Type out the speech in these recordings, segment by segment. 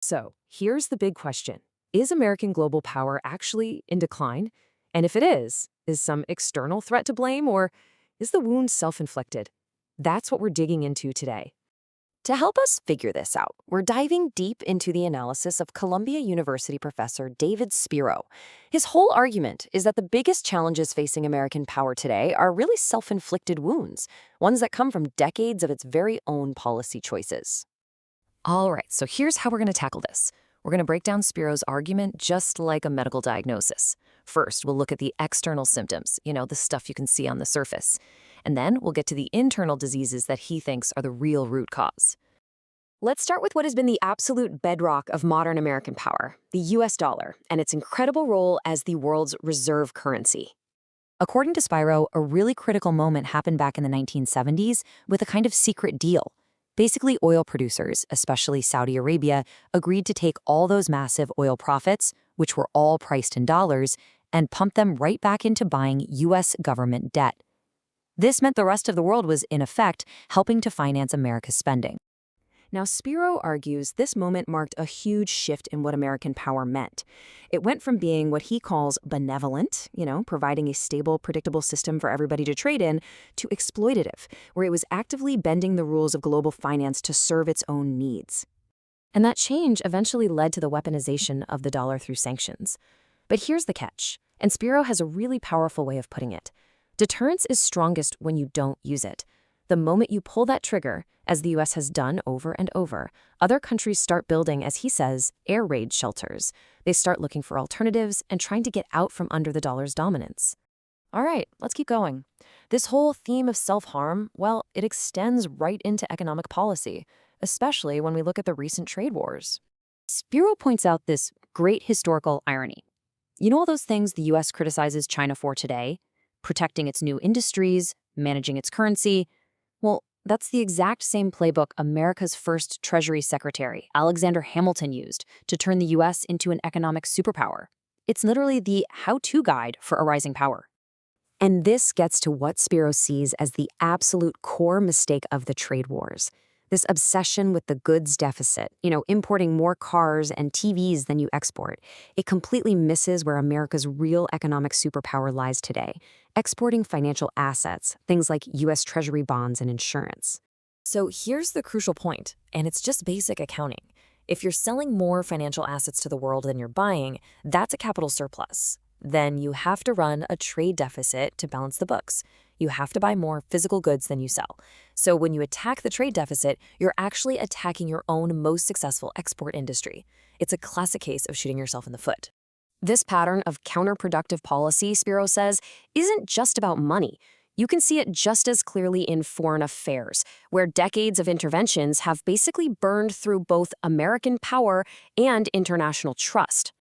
So, here's the big question. Is American global power actually in decline? And if it is some external threat to blame, or is the wound self-inflicted? That's what we're digging into today. To help us figure this out, we're diving deep into the analysis of Columbia University professor David Spiro. His whole argument is that the biggest challenges facing American power today are really self-inflicted wounds, ones that come from decades of its very own policy choices. All right, so here's how we're going to tackle this. We're going to break down Spiro's argument just like a medical diagnosis. First, we'll look at the external symptoms, the stuff you can see on the surface. And then we'll get to the internal diseases that he thinks are the real root cause. Let's start with what has been the absolute bedrock of modern American power, the US dollar, and its incredible role as the world's reserve currency. According to Spiro, a really critical moment happened back in the 1970s with a kind of secret deal. Basically, oil producers, especially Saudi Arabia, agreed to take all those massive oil profits, which were all priced in dollars, and pump them right back into buying US government debt. This meant the rest of the world was, in effect, helping to finance America's spending. Now, Spiro argues this moment marked a huge shift in what American power meant. It went from being what he calls benevolent, providing a stable, predictable system for everybody to trade in, to exploitative, where it was actively bending the rules of global finance to serve its own needs. And that change eventually led to the weaponization of the dollar through sanctions. But here's the catch, and Spiro has a really powerful way of putting it. Deterrence is strongest when you don't use it. The moment you pull that trigger, as the US has done over and over, other countries start building, as he says, air raid shelters. They start looking for alternatives and trying to get out from under the dollar's dominance. All right, let's keep going. This whole theme of self-harm, well, it extends right into economic policy, especially when we look at the recent trade wars. Spiro points out this great historical irony. You know all those things the US criticizes China for today? Protecting its new industries, managing its currency. Well, that's the exact same playbook America's first Treasury Secretary, Alexander Hamilton, used to turn the US into an economic superpower. It's literally the how-to guide for a rising power. And this gets to what Spiro sees as the absolute core mistake of the trade wars. This obsession with the goods deficit, importing more cars and TVs than you export. It completely misses where America's real economic superpower lies today, exporting financial assets, things like US Treasury bonds and insurance. So here's the crucial point, and it's just basic accounting. If you're selling more financial assets to the world than you're buying, that's a capital surplus. Then you have to run a trade deficit to balance the books. You have to buy more physical goods than you sell. So when you attack the trade deficit, you're actually attacking your own most successful export industry. It's a classic case of shooting yourself in the foot. This pattern of counterproductive policy, Spiro says, isn't just about money. You can see it just as clearly in foreign affairs, where decades of interventions have basically burned through both American power and international trust.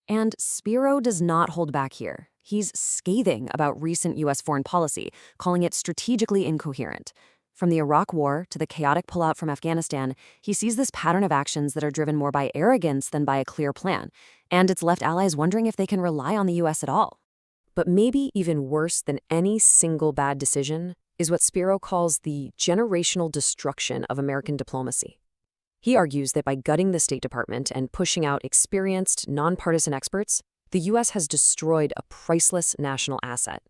And Spiro does not hold back here. He's scathing about recent U.S. foreign policy, calling it strategically incoherent. From the Iraq War to the chaotic pullout from Afghanistan, he sees this pattern of actions that are driven more by arrogance than by a clear plan, and it's left allies wondering if they can rely on the U.S. at all. But maybe even worse than any single bad decision is what Spiro calls the generational destruction of American diplomacy. He argues that by gutting the State Department and pushing out experienced, nonpartisan experts, the U.S. has destroyed a priceless national asset.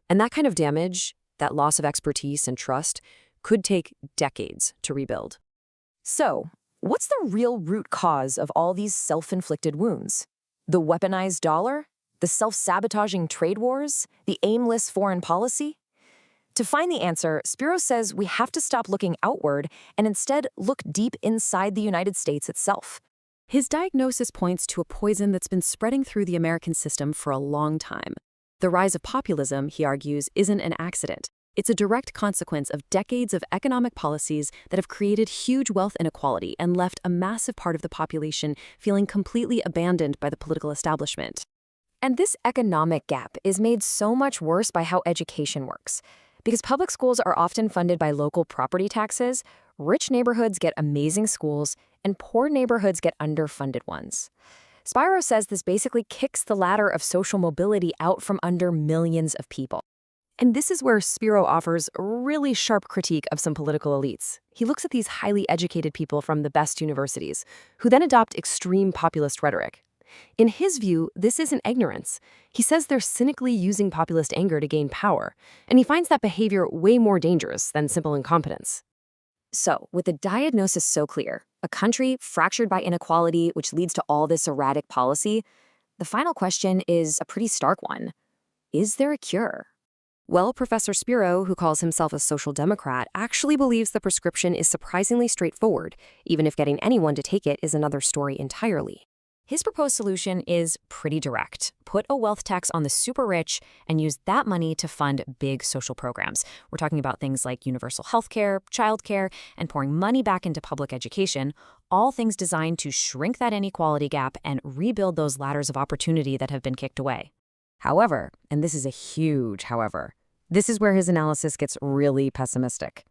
And that kind of damage, that loss of expertise and trust, could take decades to rebuild. So, what's the real root cause of all these self-inflicted wounds? The weaponized dollar? The self-sabotaging trade wars? The aimless foreign policy? To find the answer, Spiro says we have to stop looking outward and instead look deep inside the United States itself. His diagnosis points to a poison that's been spreading through the American system for a long time. The rise of populism, he argues, isn't an accident. It's a direct consequence of decades of economic policies that have created huge wealth inequality and left a massive part of the population feeling completely abandoned by the political establishment. And this economic gap is made so much worse by how education works. Because public schools are often funded by local property taxes, rich neighborhoods get amazing schools, and poor neighborhoods get underfunded ones. Spiro says this basically kicks the ladder of social mobility out from under millions of people. And this is where Spiro offers a really sharp critique of some political elites. He looks at these highly educated people from the best universities, who then adopt extreme populist rhetoric. In his view, this isn't ignorance. He says they're cynically using populist anger to gain power, and he finds that behavior way more dangerous than simple incompetence. So, with the diagnosis so clear, a country fractured by inequality, which leads to all this erratic policy, the final question is a pretty stark one. Is there a cure? Well, Professor Spiro, who calls himself a social democrat, actually believes the prescription is surprisingly straightforward, even if getting anyone to take it is another story entirely. His proposed solution is pretty direct. Put a wealth tax on the super rich and use that money to fund big social programs. We're talking about things like universal healthcare, childcare, and pouring money back into public education, all things designed to shrink that inequality gap and rebuild those ladders of opportunity that have been kicked away. However, and this is a huge however, this is where his analysis gets really pessimistic.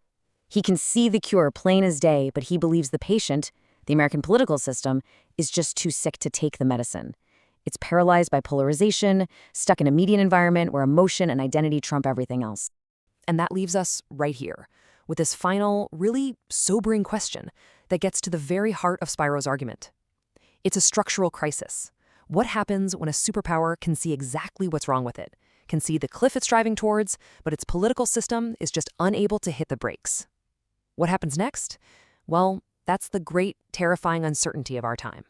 He can see the cure plain as day, but he believes the patient, the American political system, is just too sick to take the medicine. It's paralyzed by polarization, stuck in a median environment where emotion and identity trump everything else. And that leaves us right here, with this final, really sobering question that gets to the very heart of Spiro's argument. It's a structural crisis. What happens when a superpower can see exactly what's wrong with it, can see the cliff it's driving towards, but its political system is just unable to hit the brakes? What happens next? Well, that's the great, terrifying uncertainty of our time.